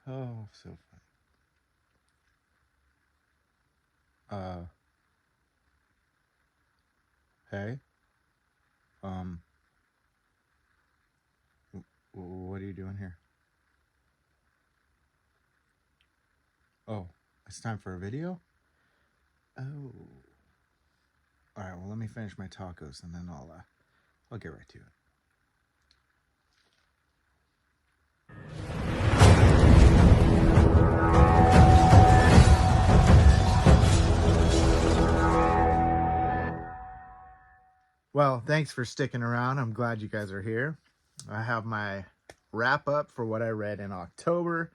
Oh, so funny. Hey, um, what are you doing here? Oh, it's time for a video? Oh. All right, well, let me finish my tacos and then I'll get right to it. Well, thanks for sticking around. I'm glad you guys are here. I have my wrap up for what I read in October.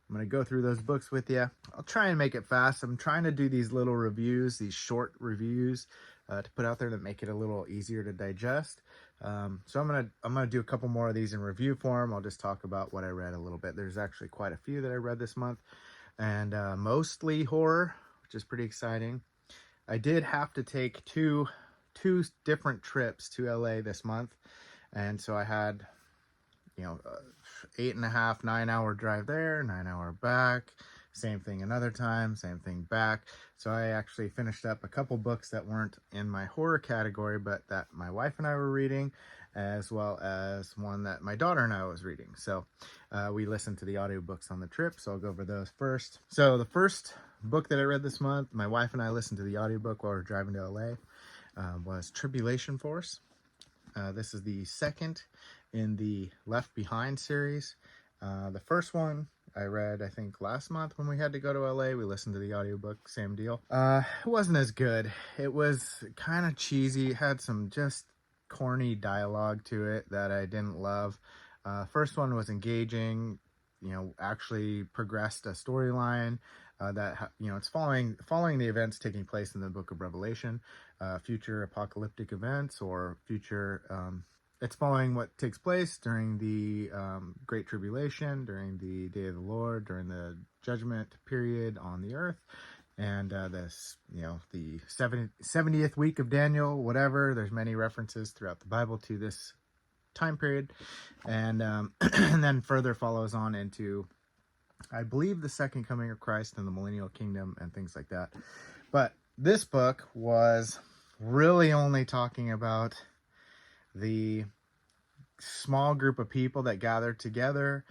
I'm going to go through those books with you. I'll try and make it fast. I'm trying to do these little reviews, these short reviews to put out there that make it a little easier to digest. So I'm gonna do a couple more of these in review form. I'll just talk about what I read a little bit. There's actually quite a few that I read this month, and mostly horror, which is pretty exciting. I did have to take two different trips to LA this month, and so I had 8.5, 9 hour drive there, 9 hour back, same thing another time, same thing back. So I actually finished up a couple books that weren't in my horror category, but that my wife and I were reading, as well as one that my daughter and I was reading. So we listened to the audiobooks on the trip, so I'll go over those first. So the first book that I read this month, my wife and I listened to the audiobook while we were driving to LA, was Tribulation Force. This is the second in the Left Behind series. The first one I read, I think, last month when we had to go to LA. We listened to the audiobook, same deal. It wasn't as good. It was kind of cheesy. It had some just corny dialogue to it that I didn't love. First one was engaging, actually progressed a storyline that, it's following the events taking place in the book of Revelation, future apocalyptic events or future, it's following what takes place during the Great Tribulation, during the Day of the Lord, during the judgment period on the earth. And this, the 70th week of Daniel, whatever. There's many references throughout the Bible to this time period. And, and then further follows on into, I believe, the second coming of Christ and the millennial kingdom and things like that. But this book was really only talking about the small group of people that gathered together.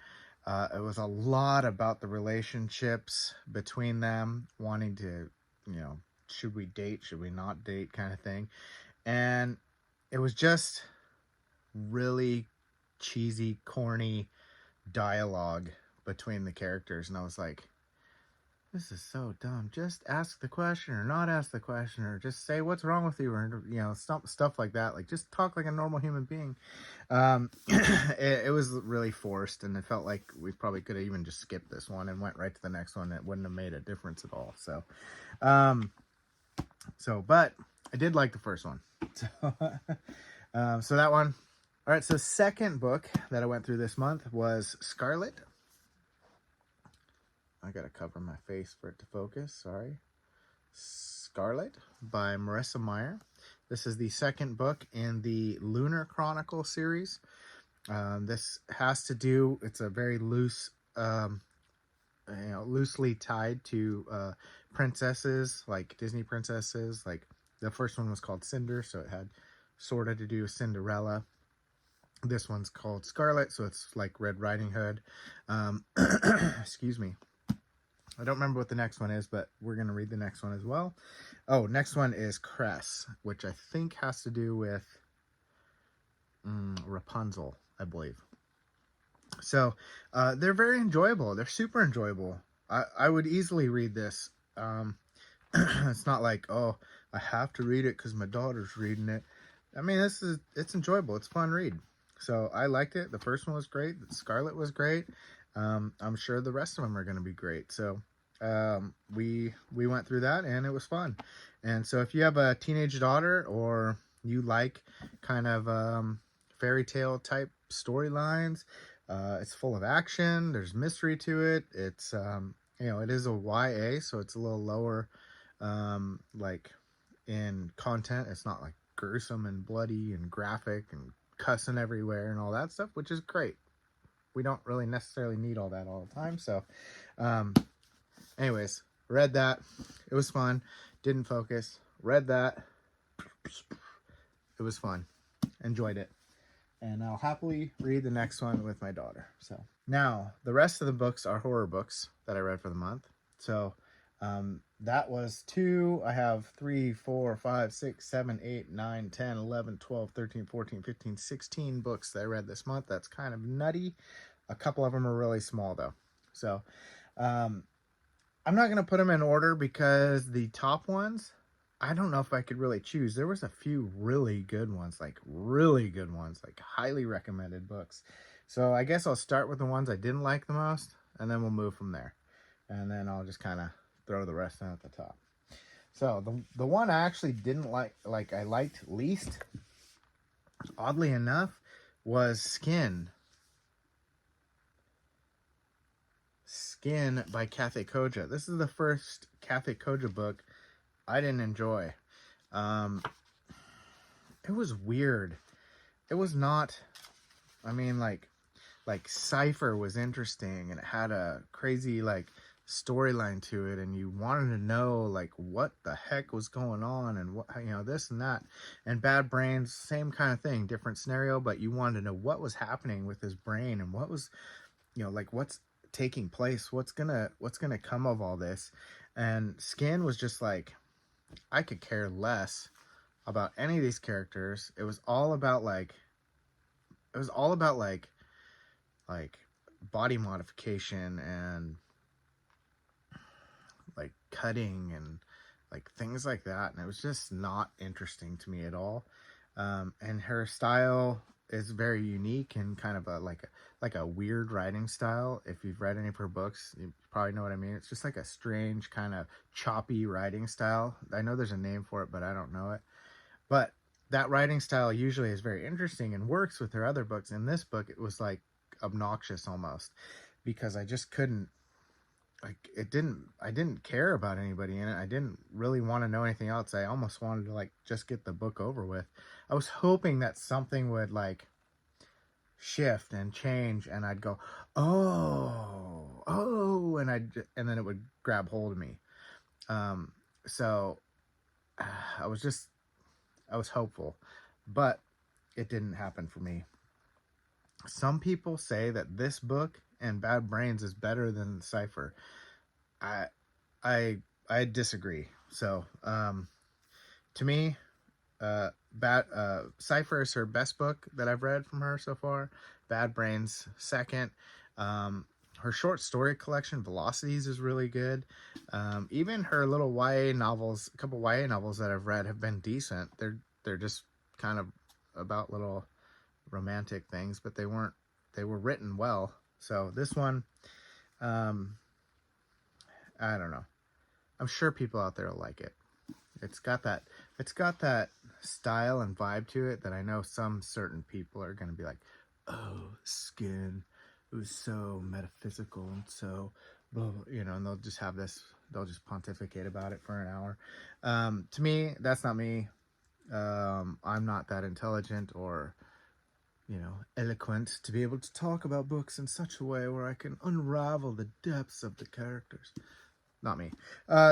It was a lot about the relationships between them, wanting to, should we date, should we not date kind of thing. And it was just really cheesy, corny dialogue between the characters. And I was like, this is so dumb. Just ask the question or not ask the question, or just say what's wrong with you, or stuff like that. Like, just talk like a normal human being. It was really forced, and it felt like we probably could have even just skipped this one and went right to the next one. It wouldn't have made a difference at all. So but I did like the first one. So that one. All right, so second book that I went through this month was Scarlet. I gotta cover my face for it to focus, sorry. Scarlet by Marissa Myer. This is the second book in the Lunar Chronicle series. This has to do, it's a very loose, loosely tied to princesses, like Disney princesses. Like the first one was called Cinder, so it had sort of to do with Cinderella. This one's called Scarlet, so it's like Red Riding Hood. Excuse me. I don't remember what the next one is, but we're going to read the next one as well. Oh, next one is Kraus, which I think has to do with Rapunzel, I believe. So they're very enjoyable. They're super enjoyable. I would easily read this. It's not like, oh, I have to read it because my daughter's reading it. I mean, it's enjoyable. It's a fun read. So I liked it. The first one was great. Scarlet was great. I'm sure the rest of them are going to be great. So we went through that, and it was fun. And so if you have a teenage daughter, or you like kind of fairy tale type storylines, it's full of action. There's mystery to it. It's it is a YA, so it's a little lower like in content. It's not like gruesome and bloody and graphic and cussing everywhere and all that stuff, which is great. we don't really necessarily need all that all the time. So, anyways, read that. It was fun. Didn't focus. Read that. It was fun. Enjoyed it. And I'll happily read the next one with my daughter. So now the rest of the books are horror books that I read for the month. So that was 2. I have 3, 4, 5, 6, 7, 8, 9, 10, 11, 12, 13, 14, 15, 16 books that I read this month. That's kind of nutty. A couple of them are really small though. So I'm not going to put them in order because the top ones, I don't know if I could really choose. There was a few really good ones, like highly recommended books. So I guess I'll start with the ones I didn't like the most, and then we'll move from there. And then I'll just kind of throw the rest in at the top. So the one I actually didn't like I liked least, oddly enough, was Skin. Skin by Kathe Koja. This is the first Kathe Koja book I didn't enjoy. It was weird. It was not, I mean, like Cypher was interesting, and it had a crazy, like, storyline to it, and you wanted to know, like, what the heck was going on, and what, you know, this and that. And Bad Brains, same kind of thing, different scenario, but you wanted to know what was happening with his brain, and what was, you know, like, what's taking place, what's gonna come of all this. And Skin was just like, I could care less about any of these characters. It was all about like body modification and like cutting and like things like that, and it was just not interesting to me at all. And her style is very unique and kind of a weird writing style. If you've read any of her books, you probably know what I mean. It's just like a strange kind of choppy writing style. I know there's a name for it, but I don't know it. But that writing style usually is very interesting and works with her other books. In this book, it was like obnoxious almost, because I just couldn't, like, I didn't care about anybody in it. I didn't really want to know anything else. I almost wanted to like just get the book over with. I was hoping that something would like shift and change, and I'd go, oh, and then it would grab hold of me. So I was hopeful, but it didn't happen for me. Some people say that this book and Bad Brains is better than Cypher. I disagree. So to me, Cypher is her best book that I've read from her so far. Bad Brains second. Her short story collection Velocities is really good. Even her little YA novels, a couple YA novels that I've read have been decent. They're just kind of about little romantic things, but they were written well. So this one, I don't know. I'm sure people out there will like it. It's got that style and vibe to it that I know some certain people are going to be like, oh, Skin, it was so metaphysical and so, blah, you know, and they'll just pontificate about it for an hour. To me, that's not me. I'm not that intelligent or, you know, eloquent to be able to talk about books in such a way where I can unravel the depths of the characters. Not me.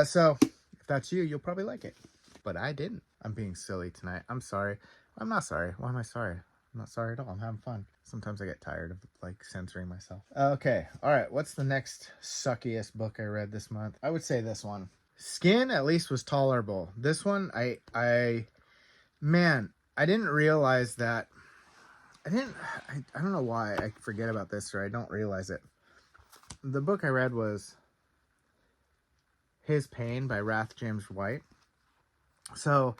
So if that's you, you'll probably like it. But I didn't. I'm being silly tonight. I'm sorry. I'm not sorry. Why am I sorry? I'm not sorry at all. I'm having fun. Sometimes I get tired of like censoring myself. Okay. All right. What's the next suckiest book I read this month? I would say this one. Skin at least was tolerable. This one, I didn't realize that. I don't know why I forget about this or I don't realize it. The book I read was His Pain by Wrath James White. So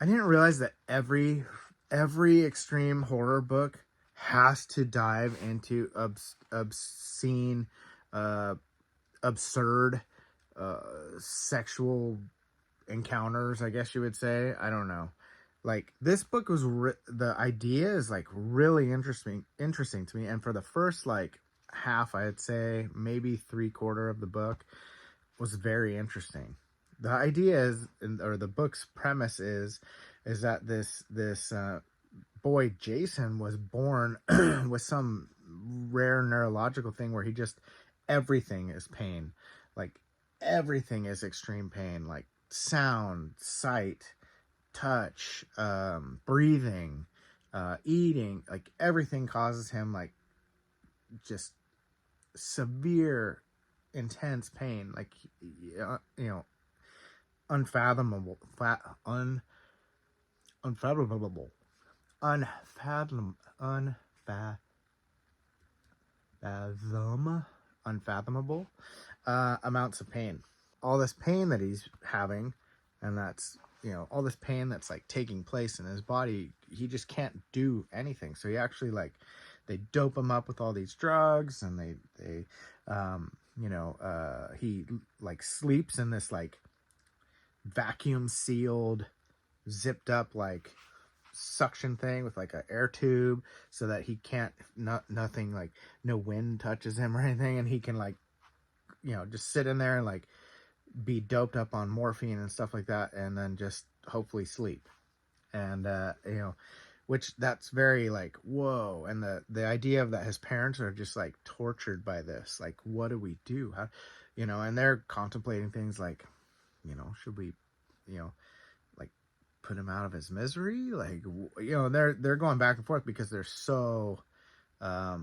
I didn't realize that every extreme horror book has to dive into obscene, absurd, sexual encounters, I guess you would say. I don't know. Like, this book was, the idea is, like, really interesting to me. And for the first, like, half, I'd say, maybe 3/4 of the book was very interesting. The idea is, or the book's premise is that this boy Jason was born with some rare neurological thing where he just, everything is pain. Like everything is extreme pain, like sound, sight, touch, breathing, eating, like everything causes him like just severe, intense pain, like, unfathomable, unfathomable, unfathomable amounts of pain. All this pain that he's having, and that's, all this pain that's like taking place in his body, he just can't do anything. So he actually, like, they dope him up with all these drugs, and they he like sleeps in this like vacuum sealed, zipped up like suction thing with like an air tube, so that he can't, nothing, like no wind touches him or anything, and he can like, just sit in there and like be doped up on morphine and stuff like that, and then just hopefully sleep. And which, that's very like, whoa. And the idea of that his parents are just like tortured by this, like, what do we do? How, and they're contemplating things like, should we, like, put him out of his misery, like, they're going back and forth because they're so they're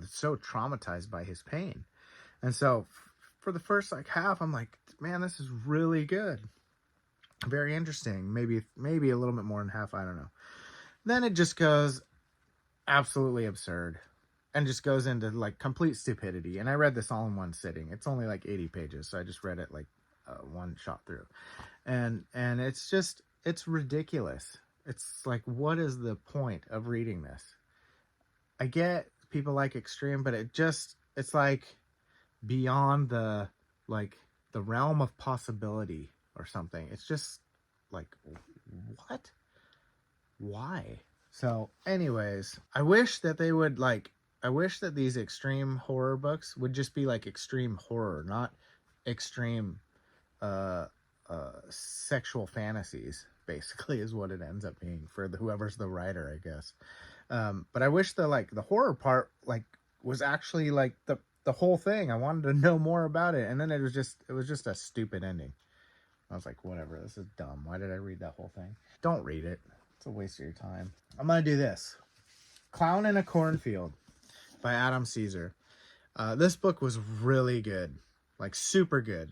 so traumatized by his pain. And so for the first like half, I'm like, man, this is really good, very interesting, maybe a little bit more than half, I don't know. Then it just goes absolutely absurd and just goes into like complete stupidity. And I read this all in one sitting. It's only like 80 pages, so I just read it like one shot through. And it's ridiculous. It's like, what is the point of reading this? I get people like extreme, but it's like beyond the realm of possibility or something. It's just like, what? Why? So anyways, I wish that these extreme horror books would just be like extreme horror, not extreme sexual fantasies, basically, is what it ends up being for whoever's the writer, I guess. But I wish the horror part like was actually like the whole thing. I wanted to know more about it, and then it was just a stupid ending. I was like, whatever, this is dumb. Why did I read that whole thing? Don't read it. It's a waste of your time. I'm gonna do this. Clown in a Cornfield by Adam Cesare. This book was really good, like super good.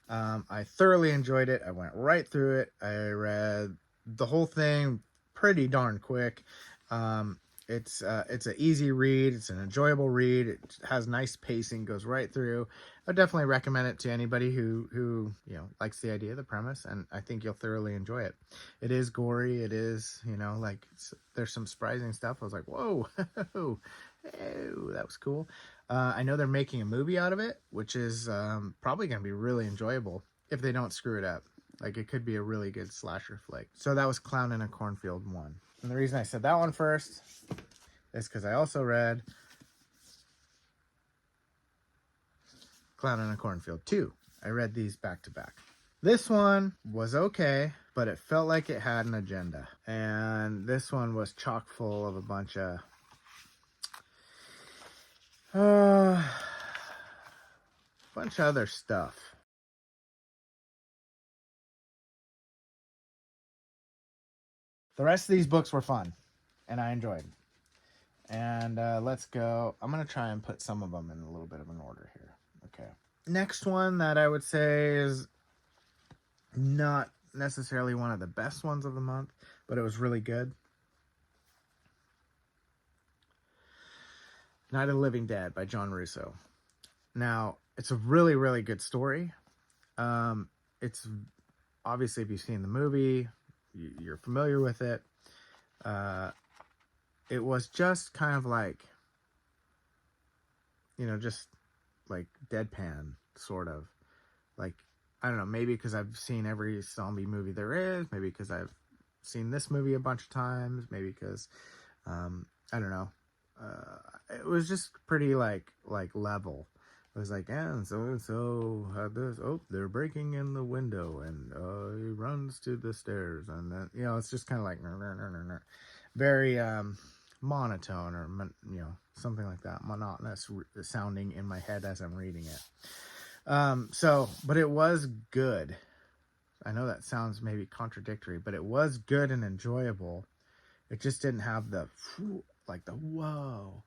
I thoroughly enjoyed it. I went right through it. I read the whole thing pretty darn quick. It's an easy read. It's an enjoyable read. It has nice pacing, goes right through. I definitely recommend it to anybody who likes the idea, the premise, and I think you'll thoroughly enjoy it. It is gory. It is, there's some surprising stuff. I was like, whoa, oh, that was cool. I know they're making a movie out of it, which is probably going to be really enjoyable if they don't screw it up. Like, it could be a really good slasher flick. So that was Clown in a Cornfield 1. And the reason I said that one first is because I also read Clown in a Cornfield 2. I read these back to back. This one was okay, but it felt like it had an agenda. And this one was chock full of a bunch of other stuff. The rest of these books were fun, and I enjoyed them. And let's go. I'm going to try and put some of them in a little bit of an order here. Okay. Next one that I would say is not necessarily one of the best ones of the month, but it was really good. Night of the Living Dead by John Russo. Now, it's a really, really good story. It's obviously, if you've seen the movie, you're familiar with it. It was just kind of like, just like deadpan, sort of. Like, I don't know, maybe because I've seen every zombie movie there is, maybe because I've seen this movie a bunch of times, maybe because, I don't know. It was just pretty like level. was like, and so had this. Oh, they're breaking in the window, and he runs to the stairs, and then it's just kind of like very monotone, or something like that, monotonous sounding in my head as I'm reading it. But it was good. I know that sounds maybe contradictory, but it was good and enjoyable. It just didn't have the wow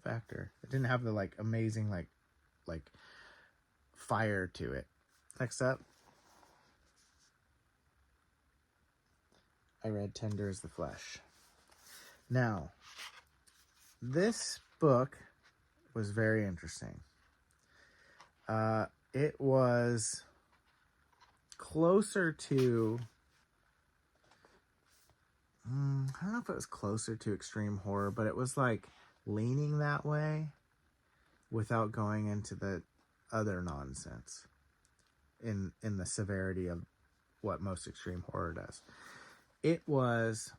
factor. It didn't have the amazing like fire to it. Next up, I read Tender as the Flesh. Now, this book was very interesting. It was closer to, I don't know if it was closer to extreme horror, but it was leaning that way without going into the other nonsense in the severity of what most extreme horror does. It was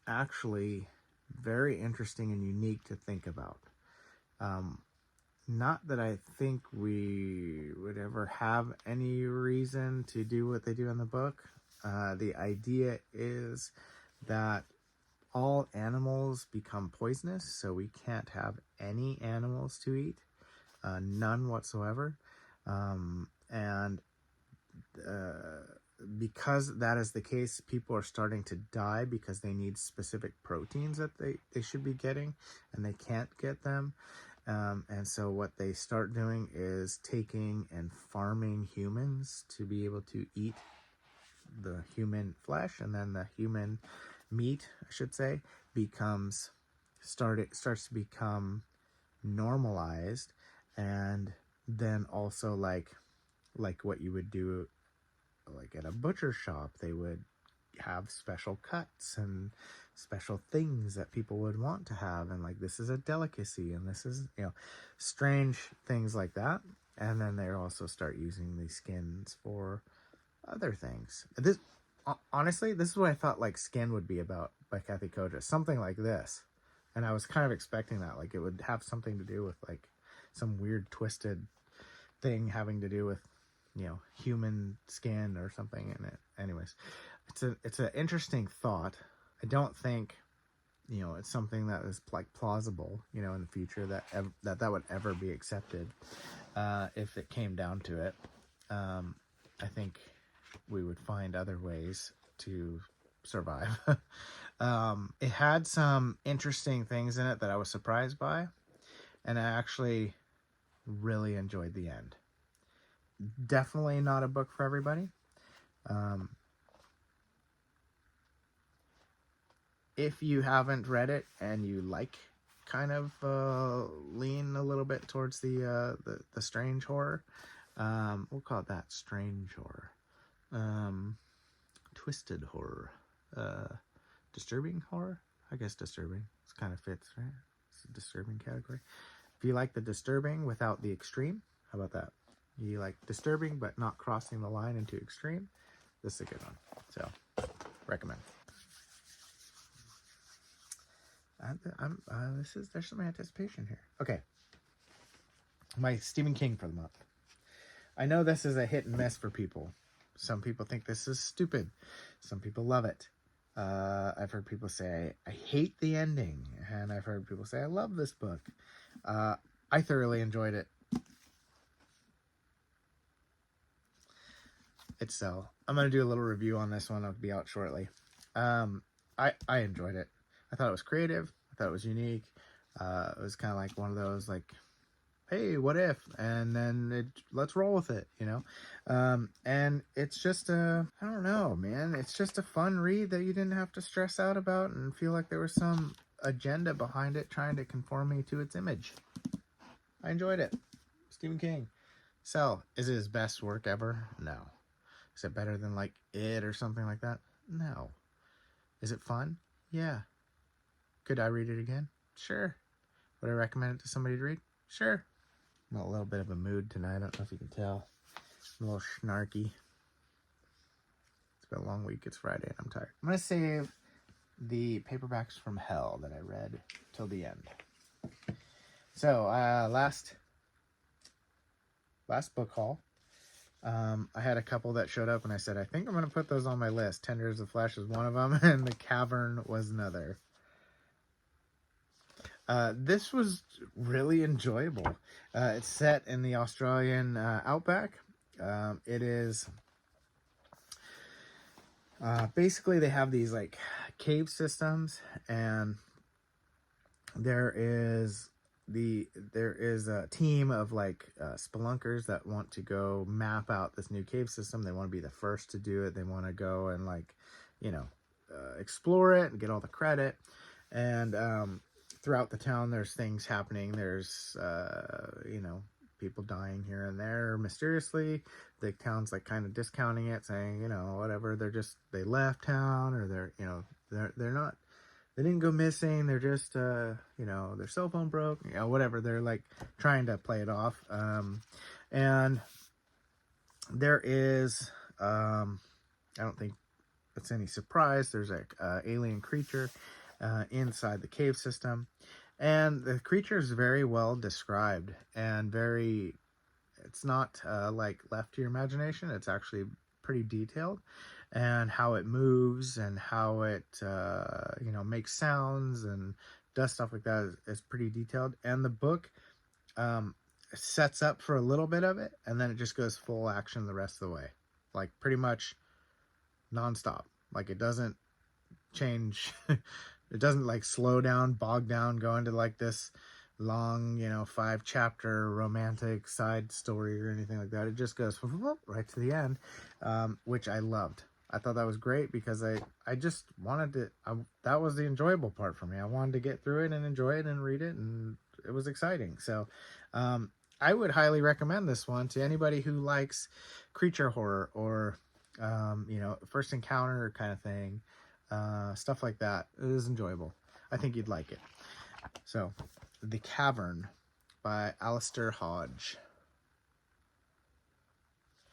actually very interesting and unique to think about. Not that I think we would ever have any reason to do what they do in the book. The idea is that all animals become poisonous, so we can't have any animals to eat, none whatsoever. Because that is the case, people are starting to die because they need specific proteins that they should be getting, and they can't get them. And so what they start doing is taking and farming humans to be able to eat the human flesh, and then the human meat, I should say, starts to become normalized, and then also like what you would do at a butcher shop. They would have special cuts and special things that people would want to have, and this is a delicacy, and this is strange things like that. And then they also start using these skins for other things. This honestly, this is what I thought Skin would be about by Kathe Koja, something like this. And I was kind of expecting that it would have something to do with some weird twisted thing having to do with human skin or something in it. Anyways, it's an interesting thought. I don't think it's something that is plausible in the future that would ever be accepted if it came down to it. I think we would find other ways to survive. It had some interesting things in it that I was surprised by, and I actually really enjoyed the end. Definitely not a book for everybody. If you haven't read it and you kind of lean a little bit towards the strange horror, we'll call it that, strange horror, twisted horror, disturbing horror. I guess disturbing. It kind of fits, right? It's a disturbing category. If you like the disturbing without the extreme, how about that? You like disturbing but not crossing the line into extreme, this is a good one. So, recommend. There's some anticipation here. Okay. My Stephen King for the month. I know this is a hit and miss for people. Some people think this is stupid. Some people love it. I've heard people say, I hate the ending. And I've heard people say, I love this book. I thoroughly enjoyed it. I'm going to do a little review on this one. It'll be out shortly. I enjoyed it. I thought it was creative. I thought it was unique. It was kind of like one of those hey, what if? And then let's roll with it, and it's just I don't know, man. It's just a fun read that you didn't have to stress out about and feel like there was some agenda behind it trying to conform me to its image. I enjoyed it. Stephen King. So, is it his best work ever? No. Is it better than It or something like that? No. Is it fun? Yeah. Could I read it again? Sure. Would I recommend it to somebody to read? Sure. I'm in a little bit of a mood tonight. I don't know if you can tell. I'm a little snarky. It's been a long week. It's Friday and I'm tired. I'm going to save the Paperbacks from Hell that I read till the end. So, last last book haul. I had a couple that showed up, and I said, I think I'm going to put those on my list. Tenders of Flesh is one of them, and The Cavern was another. This was really enjoyable. It's set in the Australian outback. It is basically they have these like cave systems, and there is a team of like spelunkers that want to go map out this new cave system. They want to be the first to do it. They want to go and like, you know, explore it and get all the credit. And throughout the town, there's things happening. There's, you know, people dying here and there mysteriously. The town's like kind of discounting it, saying, you know, whatever, they left town, or they're, you know, they're not, they didn't go missing. They're just, you know, their cell phone broke, you know, whatever. They're like trying to play it off. And there is, I don't think it's any surprise, there's a alien creature inside the cave system, and the creature is very well described and it's not like left to your imagination. It's actually pretty detailed, and how it moves and how it you know, makes sounds and does stuff like that is pretty detailed. And the book sets up for a little bit of it, and then it just goes full action the rest of the way, like pretty much nonstop. Like it doesn't change. It doesn't like slow down, bog down, go into like this long, you know, 5-chapter romantic side story or anything like that. It just goes right to the end, which I loved. I thought that was great because I just wanted to, that was the enjoyable part for me. I wanted to get through it and enjoy it and read it, and it was exciting. So I would highly recommend this one to anybody who likes creature horror or, you know, first encounter kind of thing. Stuff like that. It is enjoyable. I think you'd like it. So, The Cavern by Alister Hodge.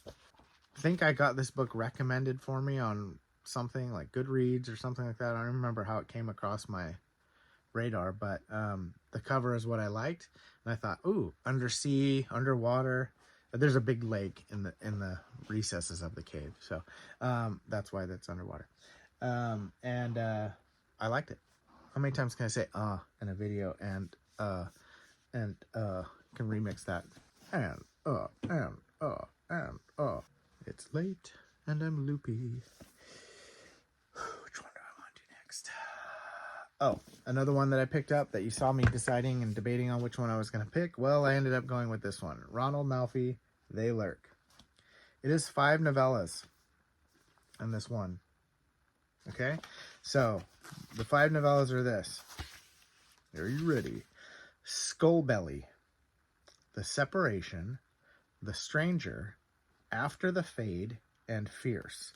I think I got this book recommended for me on something like Goodreads or something like that. I don't remember how it came across my radar, but the cover is what I liked, and I thought, ooh, undersea, underwater. There's a big lake in the recesses of the cave, so that's why that's underwater. And I liked it. How many times can I say in a video and can remix that? And it's late and I'm loopy. Which one do I want to do next? Oh, another one that I picked up that you saw me deciding and debating on which one I was going to pick. Well, I ended up going with this one. Ronald, Malfi, They Lurk. It is 5 novellas in this one. Okay, so the 5 novellas are this. Are you ready? Skullbelly, The Separation, The Stranger, After the Fade, and Fierce.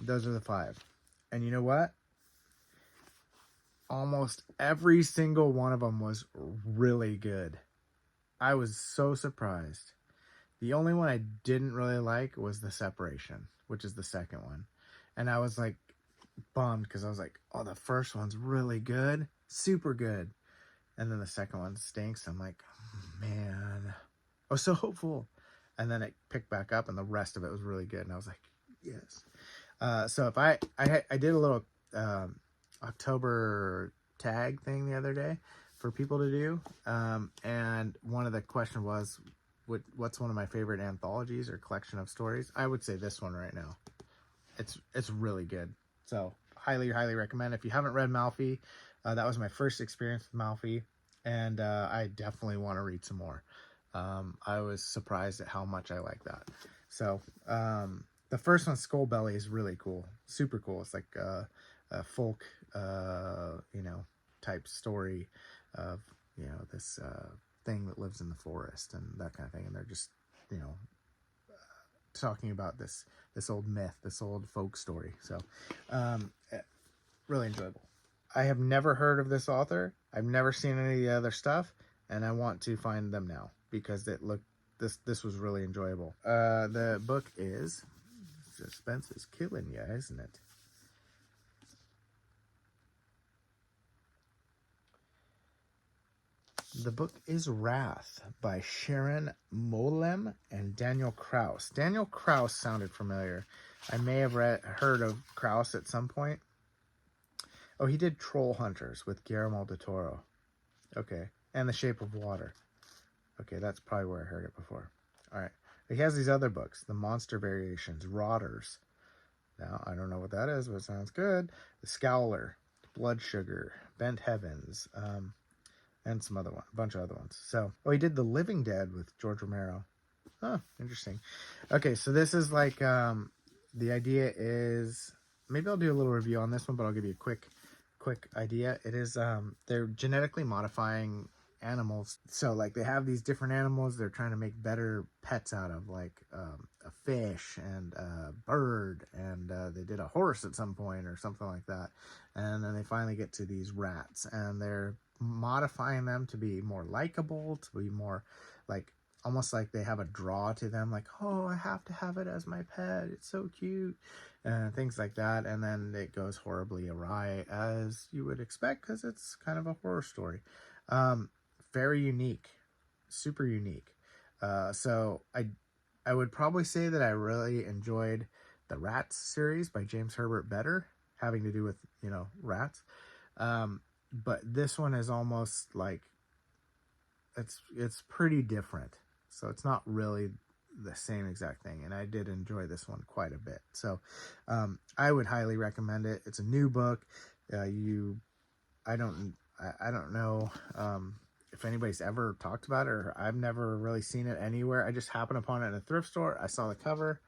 Those are the 5. And you know what? Almost every single one of them was really good. I was so surprised. The only one I didn't really like was The Separation, which is the second one. And I was like bummed because I was like, oh, the first one's really good, super good. And then the second one stinks. I'm like, oh, man, I was so hopeful. And then it picked back up and the rest of it was really good. And I was like, yes. So if I did a little October tag thing the other day for people to do. And one of the question was, what's one of my favorite anthologies or collection of stories? I would say this one right now. It's really good. So highly recommend. If you haven't read Malfi, that was my first experience with Malfi, and I definitely want to read some more. I was surprised at how much I like that. So the first one, Skullbelly, is really cool, super cool. It's like a folk, you know, type story of, you know, this thing that lives in the forest and that kind of thing, and they're just, you know, talking about this old myth, this old folk story. So really enjoyable. I have never heard of this author. I've never seen any of the other stuff, and I want to find them now because this was really enjoyable. The book is, suspense is killing you, isn't it? The book is Wrath by Sharon, Moalem, and Daniel Kraus. Daniel Kraus sounded familiar. I may have heard of Kraus at some point. Oh, he did Troll Hunters with Guillermo del Toro. Okay. And The Shape of Water. Okay, that's probably where I heard it before. All right. He has these other books. The Monster Variations, Rotters. Now, I don't know what that is, but it sounds good. The Scowler, Blood Sugar, Bent Heavens, and some other one, a bunch of other ones. So, oh, he did The Living Dead with George Romero. Oh, interesting. Okay, so this is like, the idea is, maybe I'll do a little review on this one, but I'll give you a quick idea. It is, they're genetically modifying animals. So, like, they have these different animals they're trying to make better pets out of, like a fish and a bird, and they did a horse at some point or something like that. And then they finally get to these rats, and they're modifying them to be more likable, to be more like, almost like they have a draw to them, like, oh, I have to have it as my pet, it's so cute, and things like that. And then it goes horribly awry, as you would expect, because it's kind of a horror story. Very unique, super unique. So I would probably say that I really enjoyed the Rats series by James Herbert better, having to do with, you know, rats. But this one is almost like, it's pretty different. So it's not really the same exact thing. And I did enjoy this one quite a bit. So I would highly recommend it. It's a new book. I don't know if anybody's ever talked about it, or I've never really seen it anywhere. I just happened upon it in a thrift store. I saw the cover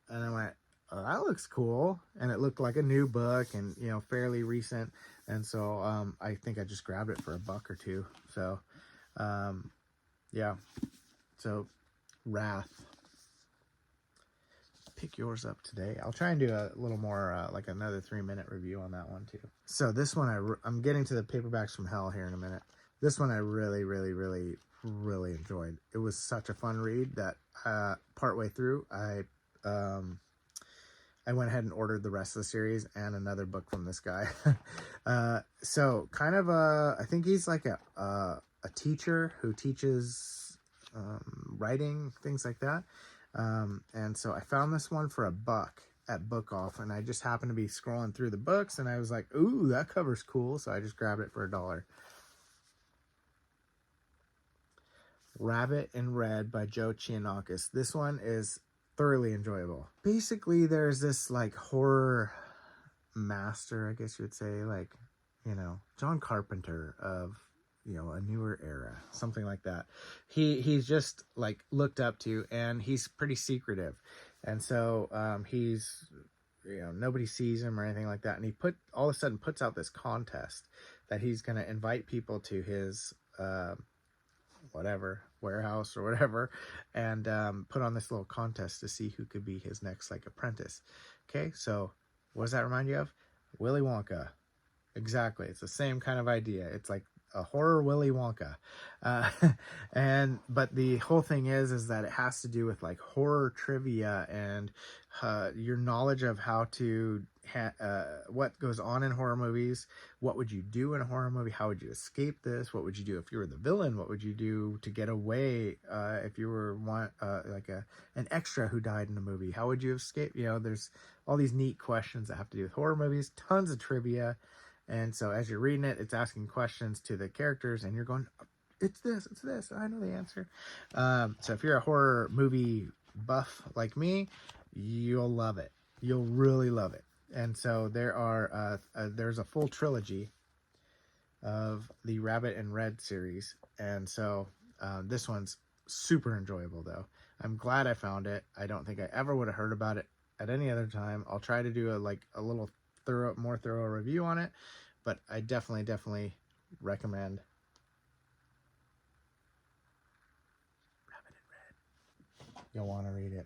and I went, oh, that looks cool. And it looked like a new book and, you know, fairly recent. And so I think I just grabbed it for $1 or $2. So yeah. So Wrath. Pick yours up today. I'll try and do a little more, like another 3-minute review on that one too. So this one, I'm getting to the Paperbacks from Hell here in a minute. This one I really, really, really, really enjoyed. It was such a fun read that partway through, I went ahead and ordered the rest of the series and another book from this guy. So kind of I think he's like a teacher who teaches writing, things like that. And so I found this one for $1 at Book Off, and I just happened to be scrolling through the books, and I was like, ooh, that cover's cool. So I just grabbed it for $1. Rabbit in Red by Joe Chianakis. This one is thoroughly enjoyable. Basically, there's this like horror master, I guess you would say, like, you know, John Carpenter of, you know, a newer era, something like that. He's just like looked up to, and he's pretty secretive. And so he's, you know, nobody sees him or anything like that. And he all of a sudden puts out this contest that he's going to invite people to his whatever warehouse or whatever, and put on this little contest to see who could be his next like apprentice. Okay, so what does that remind you of? Willy Wonka. Exactly. It's the same kind of idea. It's like a horror Willy Wonka. But the whole thing is that it has to do with like horror trivia and your knowledge of how to what goes on in horror movies. What would you do in a horror movie? How would you escape this? What would you do if you were the villain? What would you do to get away if you were like an extra who died in the movie? How would you escape? You know, there's all these neat questions that have to do with horror movies, tons of trivia. And so as you're reading it, it's asking questions to the characters, and you're going, it's this, I know the answer. So if you're a horror movie buff like me, you'll love it. You'll really love it. And so there's a full trilogy of the Rabbit in Red series. And so this one's super enjoyable, though. I'm glad I found it. I don't think I ever would have heard about it at any other time. I'll try to do a little more thorough review on it, but I definitely recommend Rabbit in Red. You'll want to read it.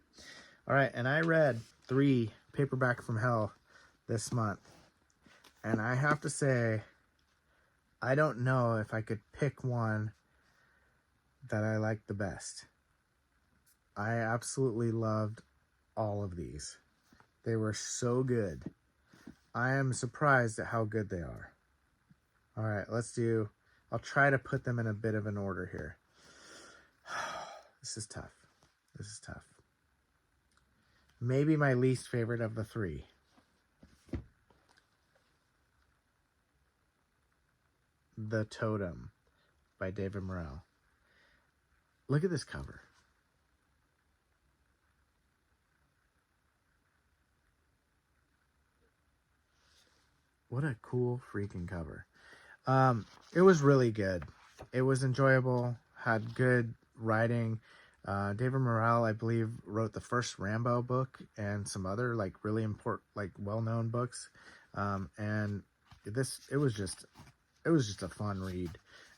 All right, and I read 3 Paperback from Hell this month, and I have to say, I don't know if I could pick one that I liked the best. I absolutely loved all of these. They were so good. I am surprised at how good they are. All right, let's do I'll try to put them in a bit of an order here. This is tough. This is tough. Maybe my least favorite of the three. The Totem by David Morell. Look at this cover. What a cool freaking cover. It was really good. It was enjoyable, had good writing. David Morell, I believe, wrote the first Rambo book and some other like really important, like well-known books. And it was just a fun read.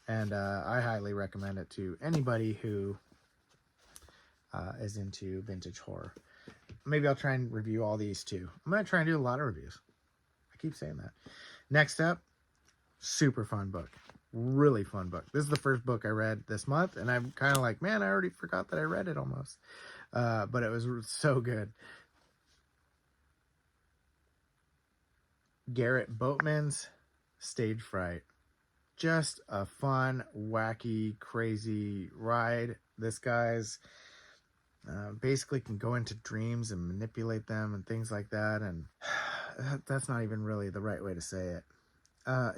And I highly recommend it to anybody who is into vintage horror. Maybe I'll try and review all these too. I'm going to try and do a lot of reviews. I keep saying that. Next up, super fun book. Really fun book. This is the first book I read this month, and I'm kind of like, man, I already forgot that I read it almost. But it was so good. Garrett Boatman's Stage Fright. Just a fun, wacky, crazy ride. This guy's basically can go into dreams and manipulate them and things like that. And that's not even really the right way to say it.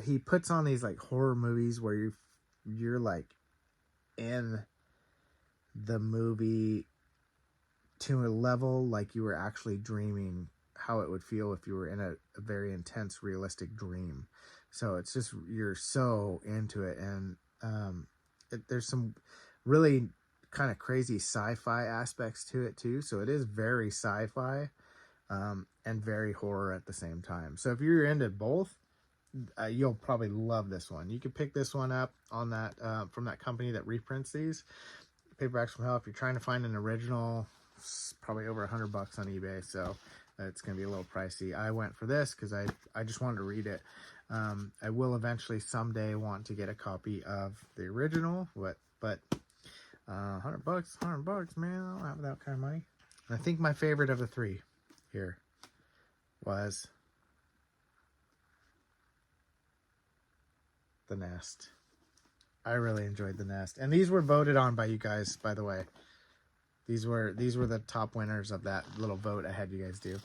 He puts on these like horror movies where you're like in the movie to a level like you were actually dreaming how it would feel if you were in a very intense, realistic dream. So it's just, you're so into it. And there's some really kind of crazy sci-fi aspects to it too. So it is very sci-fi and very horror at the same time. So if you're into both, you'll probably love this one. You can pick this one up on that from that company that reprints these. Paperbacks from Hell. If you're trying to find an original, it's probably over $100 on eBay. So it's going to be a little pricey. I went for this because I just wanted to read it. I will eventually someday want to get a copy of the original, but $100, man, I don't have that kind of money. And I think my favorite of the three here was The Nest. I really enjoyed The Nest, and these were voted on by you guys, by the way. These were the top winners of that little vote I had you guys do.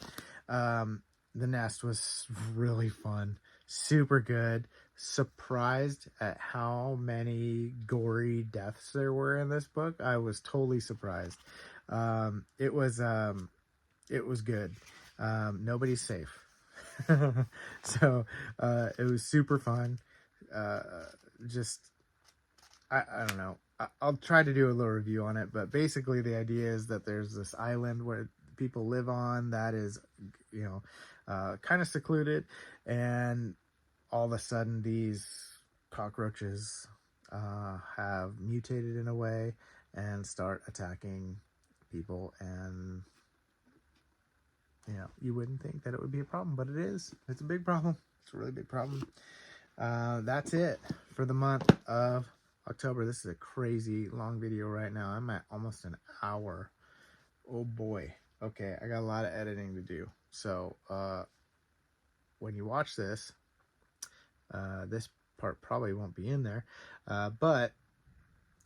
The Nest was really fun, super good. Surprised at how many gory deaths there were in this book. I was totally surprised. It was good. Nobody's safe. So it was super fun. I don't know. I'll try to do a little review on it, but basically the idea is that there's this island where people live on that is, kind of secluded, and all of a sudden these cockroaches have mutated in a way and start attacking people. And you wouldn't think that it would be a problem, but it is. It's a big problem. It's a really big problem. That's it for the month of October. This is a crazy long video right now. I'm at almost an hour. Oh boy. Okay, I got a lot of editing to do. So when you watch this, this part probably won't be in there, but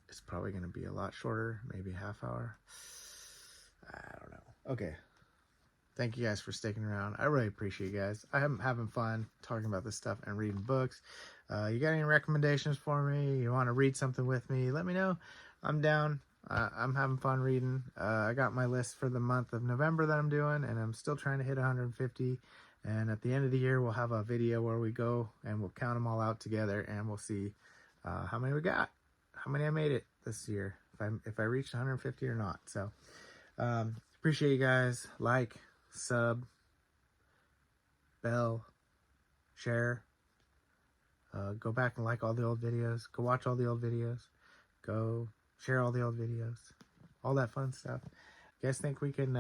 it's probably going to be a lot shorter, maybe a half hour. I don't know. Okay. Thank you guys for sticking around. I really appreciate you guys. I'm having fun talking about this stuff and reading books. You got any recommendations for me? You want to read something with me? Let me know. I'm down. I'm having fun reading. I got my list for the month of November that I'm doing, and I'm still trying to hit 150. And at the end of the year, we'll have a video where we go and we'll count them all out together, and we'll see how many we got, how many I made it this year, if I reached 150 or not. So appreciate you guys. Like, sub, bell, share. Go back and like all the old videos. Go watch all the old videos. Go share all the old videos. All that fun stuff. You guys think we can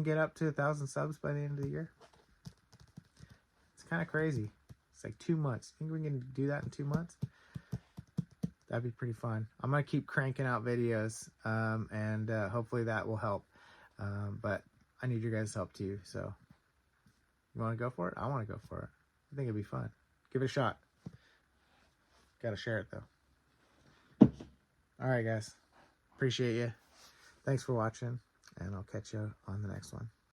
get up to 1,000 subs by the end of the year? It's kind of crazy. It's like 2 months. Think we can do that in 2 months? That'd be pretty fun. I'm gonna keep cranking out videos, and hopefully that will help. But I need your guys' help too. So you want to go for it? I want to go for it. I think it'd be fun. Give it a shot. Gotta share it, though. All right, guys. Appreciate you. Thanks for watching, and I'll catch you on the next one.